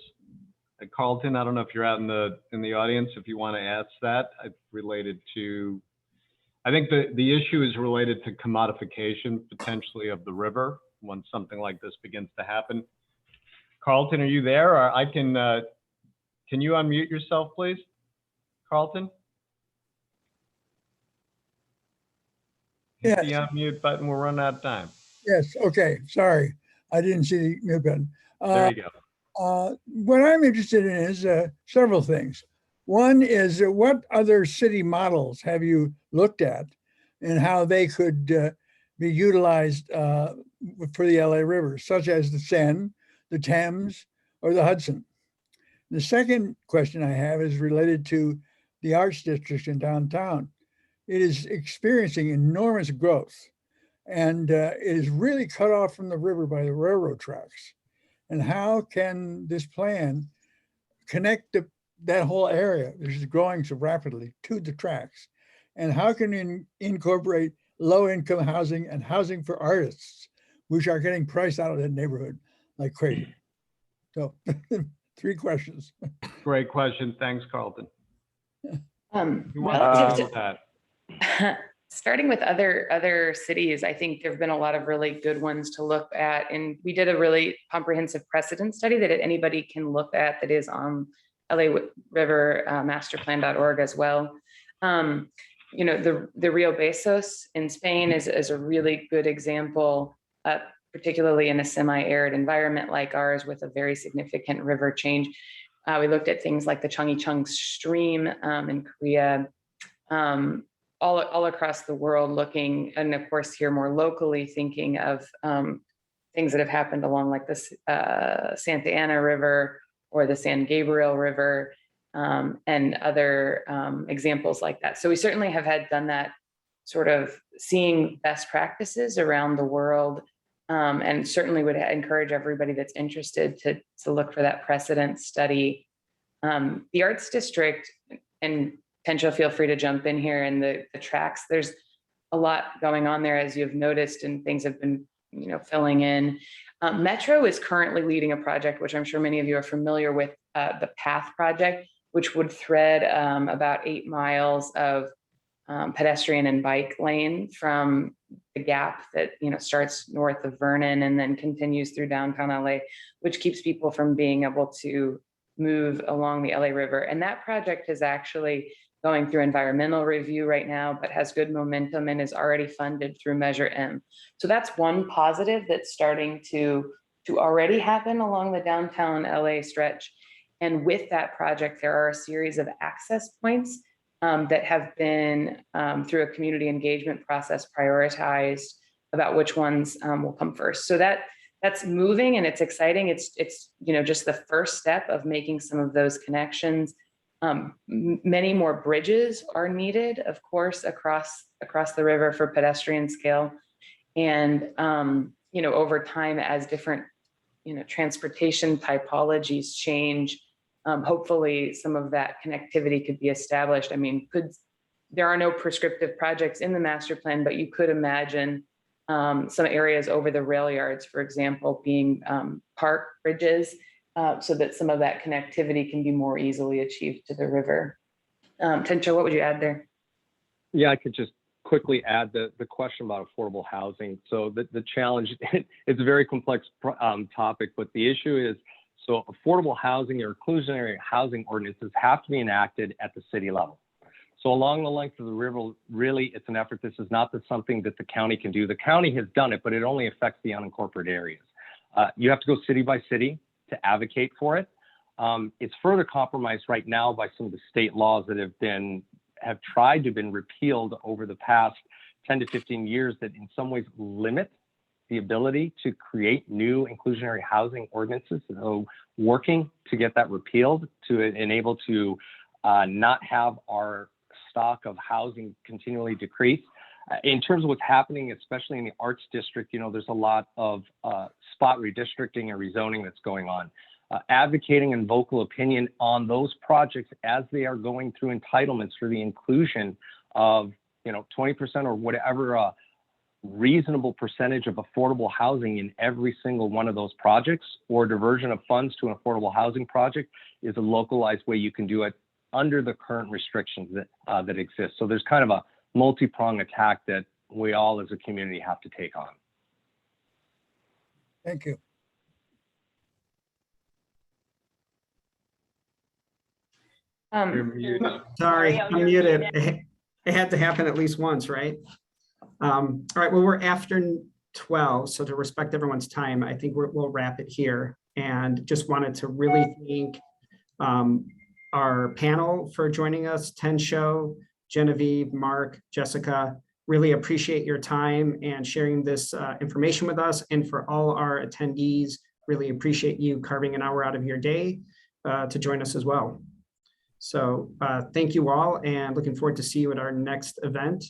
Carlton, I don't know if you're out in the audience, if you want to ask that. It's related to, I think the issue is related to commodification potentially of the river when something like this begins to happen. Carlton, are you there? Or can you unmute yourself, please? Carlton? Hit the unmute button, we'll run out of time. Yes, okay, sorry. I didn't see the mute button. There you go. What I'm interested in is several things. One is what other city models have you looked at and how they could be utilized for the LA River, such as the Seine, the Thames, or the Hudson? The second question I have is related to the Arts District in downtown. It is experiencing enormous growth, and it is really cut off from the river by the railroad tracks. And how can this plan connect that whole area, which is growing so rapidly, to the tracks? And how can we incorporate low-income housing and housing for artists, which are getting priced out of that neighborhood like crazy? So 3 questions. Great question. Thanks, Carlton. Who wants to Relative go to with that? starting with other cities, I think there have been a lot of really good ones to look at. And we did a really comprehensive precedent study that anybody can look at that is on LA River masterplan.org as well. You know, the Rio Besos in Spain is a really good example, particularly in a semi-arid environment like ours with a very significant river change. We looked at things like the Cheonggyecheong stream in Korea, all across the world looking, and of course here more locally thinking of things that have happened along like the Santa Ana River or the San Gabriel River and other examples like that. So we certainly have done that sort of seeing best practices around the world, and certainly would encourage everybody that's interested to look for that precedent study. The Arts District, and Tencho, feel free to jump in here, and the tracks, there's a lot going on there, as you've noticed, and things have been, you know, filling in. Metro is currently leading a project, which I'm sure many of you are familiar with, the PATH project, which would thread about 8 miles of pedestrian and bike lane from the gap that, you know, starts north of Vernon and then continues through downtown LA, which keeps people from being able to move along the LA River. And that project is actually going through environmental review right now, but has good momentum and is already funded through Measure M. So that's one positive that's starting to already happen along the downtown LA stretch. And with that project, there are a series of access points that have been, through a community engagement process, prioritized about which ones will come first. So that's moving and it's exciting. It's you know, just the first step of making some of those connections. Many more bridges are needed, of course, across the river for pedestrian scale. And you know, over time, as different, you know, transportation typologies change, hopefully some of that connectivity could be established. I mean, there are no prescriptive projects in the master plan, but you could imagine some areas over the rail yards, for example, being park bridges, so that some of that connectivity can be more easily achieved to the river. Tencho, what would you add there? Yeah, I could just quickly add the question about affordable housing. So the challenge, it's a very complex topic, but the issue is, so affordable housing or inclusionary housing ordinances have to be enacted at the city level. So along the length of the river, really, it's an effort. This is not something that the county can do. The county has done it, but it only affects the unincorporated areas. You have to go city by city to advocate for it. It's further compromised right now by some of the state laws that have tried to have been repealed over the past 10 to 15 years that in some ways limit the ability to create new inclusionary housing ordinances. So working to get that repealed to enable to not have our stock of housing continually decrease. In terms of what's happening, especially in the Arts District, you know, there's a lot of spot redistricting and rezoning that's going on. Advocating and vocal opinion on those projects as they are going through entitlements for the inclusion of, you know, 20% or whatever reasonable percentage of affordable housing in every single one of those projects, or diversion of funds to an affordable housing project, is a localized way you can do it under the current restrictions that exist. So there's kind of a multi-pronged attack that we all as a community have to take on. Thank you. You're muted. Sorry, I'm muted. It had to happen at least once, right? All right, well, we're after 12, so to respect everyone's time, I think we'll wrap it here. And just wanted to really thank our panel for joining us, Tencho, Genevieve, Mark, Jessica. Really appreciate your time and sharing this information with us. And for all our attendees, really appreciate you carving an hour out of your day to join us as well. So thank you all, and looking forward to see you at our next event.